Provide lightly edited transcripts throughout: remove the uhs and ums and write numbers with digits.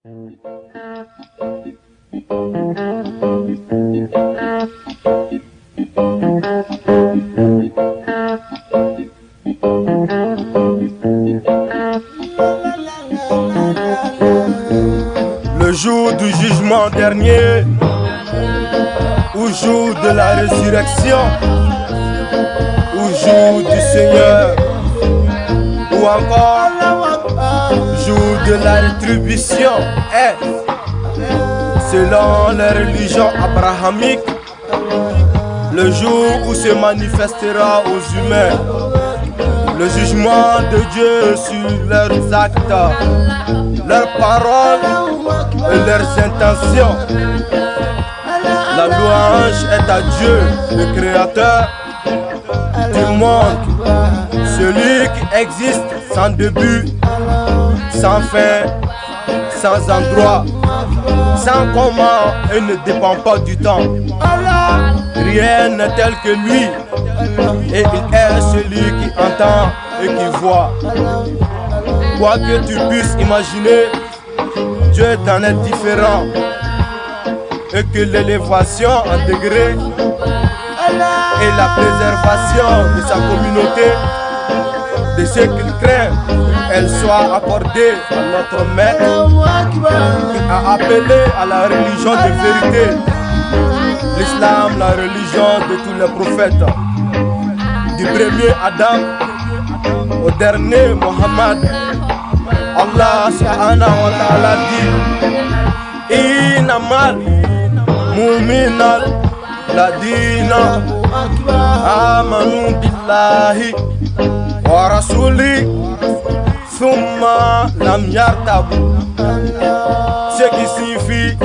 Le jour du jugement dernier, au jour de la résurrection, au jour du Seigneur, ou encore jour de la rétribution, selon la religion abrahamique, le jour où se manifestera aux humains le jugement de Dieu sur leurs actes, leurs paroles et leurs intentions. La louange est à Dieu, le Créateur du monde, celui qui existe sans début, sans fin, sans endroit, sans comment et ne dépend pas du temps. Rien n'est tel que lui, et il est celui qui entend et qui voit. Quoi que tu puisses imaginer, Dieu t'en est différent, et que l'élévation en degré et la préservation de sa communauté, de ce qu'il craint, elle soit accordée à notre Maître qui a appelé à la religion de vérité, l'islam, la religion de tous les prophètes, du premier Adam au dernier Mohammed. Allah subhanahu wa ta'ala dit: Innamal mu'minal ladina amanu billahi wa rasuli thumma lam yartabu. Ce qui signifie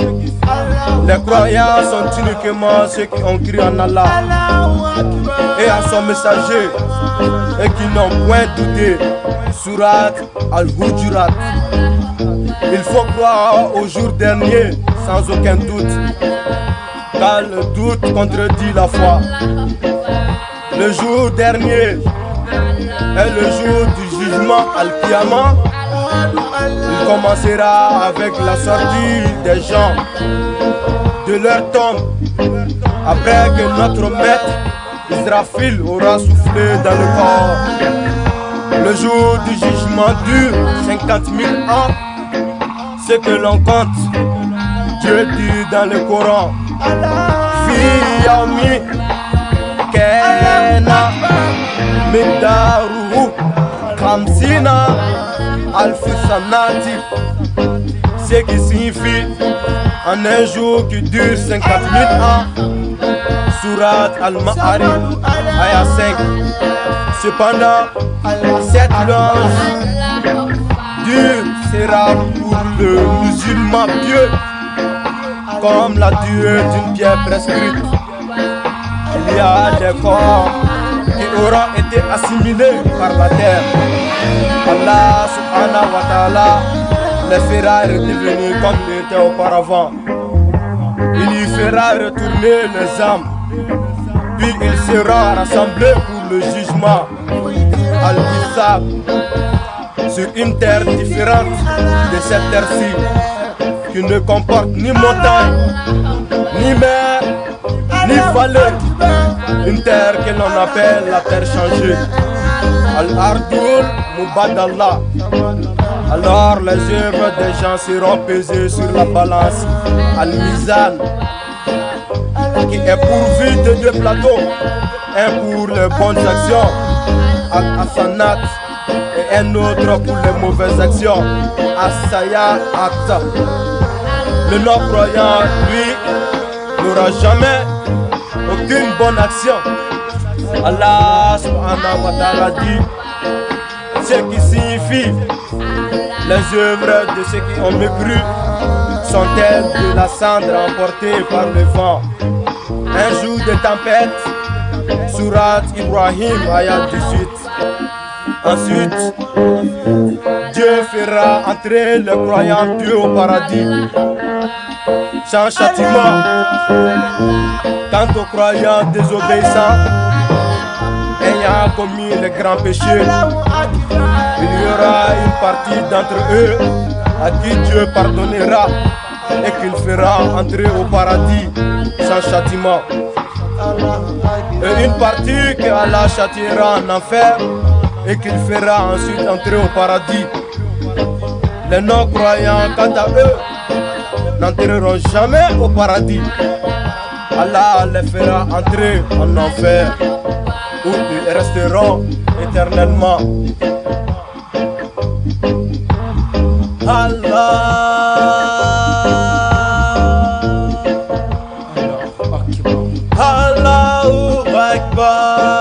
les croyants sont uniquement ceux qui ont cru en Allah et en son messager et qui n'ont point douté. Surat Al-Hujurat. Il faut croire au jour dernier sans aucun doute, car le doute contredit la foi. Le jour dernier est le jour du jugement Al-Qiyamah. Il commencera avec la sortie des gens de leur tombe, après que notre maître Israfil aura soufflé dans le corps. Le jour du jugement dure 50 000 ans. Ce que l'on compte, Dieu dit dans le Coran: Fi yaumi kena miqdaruhu khamsina alfi sanati. Ce qui signifie en un jour qui dure 50 000 ans. Surat Al-Ma'arij, ayat 5. Cependant, cette louange dure sera pour le musulman pieux comme la durée d'une pierre prescrite. Il y a des corps qui auront été assimilés par la terre. Allah subhanahu wa ta'ala les fera redevenir comme ils étaient auparavant. Il y fera retourner les âmes, puis il sera rassemblé pour le jugement Al-Hisab sur une terre différente de cette terre-ci, qui ne comporte ni montagne, ni mer, ni vallée. Une terre que l'on appelle la terre changée, Al-Ardul Mubadallah. Alors les œuvres des gens seront pesées sur la balance Al-Mizan, qui est pourvu de deux plateaux, un pour les bonnes actions, Al-Hasanat, et un autre pour les mauvaises actions, As-Sayyi'at. Le non-croyant, lui, n'aura jamais aucune bonne action. Allah subhanahu wa ta'ala dit, ce qui signifie les œuvres de ceux qui ont mécru sont-elles de la cendre emportée par le vent. Un jour de tempête, Surat Ibrahim, ayat 18. Ensuite, Dieu fera entrer les croyants pieux au paradis, sans châtiment. Quant aux croyants désobéissants, ayant commis les grands péchés, Il y aura une partie d'entre eux à qui Dieu pardonnera et qu'il fera entrer au paradis sans châtiment. Et une partie que Allah châtiera en enfer et qu'il fera ensuite entrer au paradis. Les non-croyants, quant à eux, n'entreront jamais au paradis. Allah les fera entrer en enfer où ils resteront éternellement. Allahu Akbar.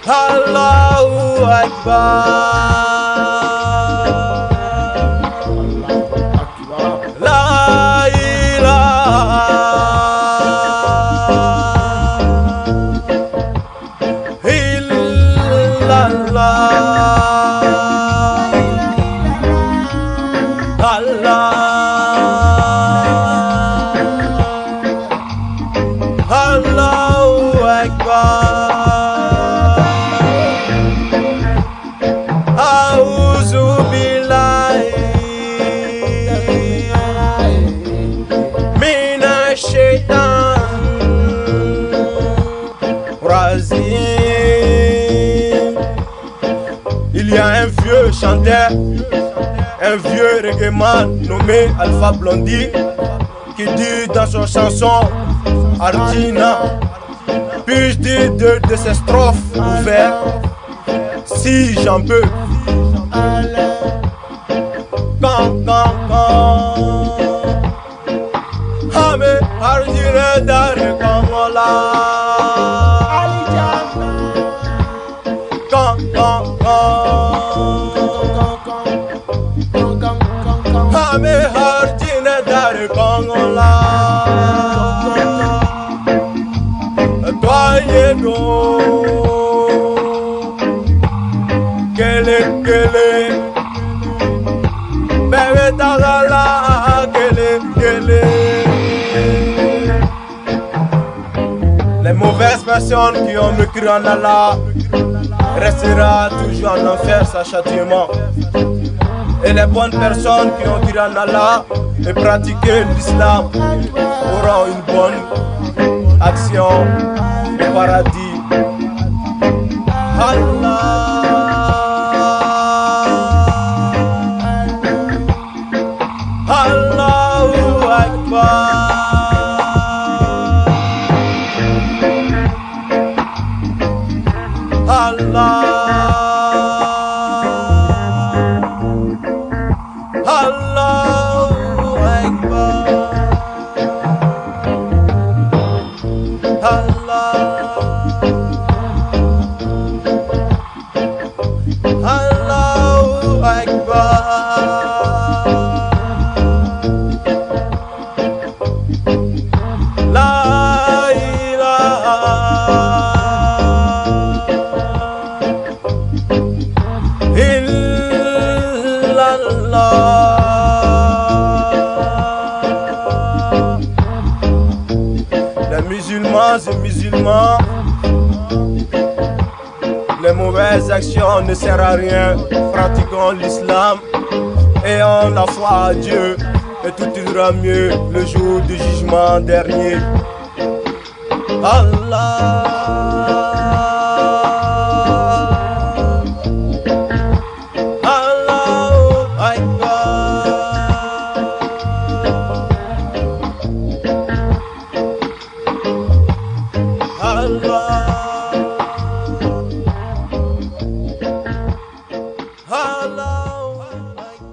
Allahu Akbar. La ilaha illallah. Allahu Akbar. A'udhu billahi minash shaitanir rajim. Il y a un vieux chanteur, un vieux reggaeman nommé Alpha Blondy, qui dit dans son chanson Arjina, puis-je dire deux de ses strophes ouvertes, si j'en peux. Quand Hame Arjina Dare Kangola. Hame Arjina Dare Kangola. Toyedo Kele Kele Bebe Tagala Kele Kele. Les mauvaises personnes qui ont mécru en Allah restera toujours en enfer sans châtiment. Et les bonnes personnes qui ont cru en Allah et pratiqué l'islam auront une bonne action au paradis. Allah. Allahu Akbar. Allah. Allahu Akbar. Allah. Allahu Akbar. La ilaha illallah. Les musulmans et musulmans, les mauvaises actions ne servent à rien. Pratiquons l'islam, ayons la foi à Dieu, et tout ira mieux le jour du jugement dernier. Allah.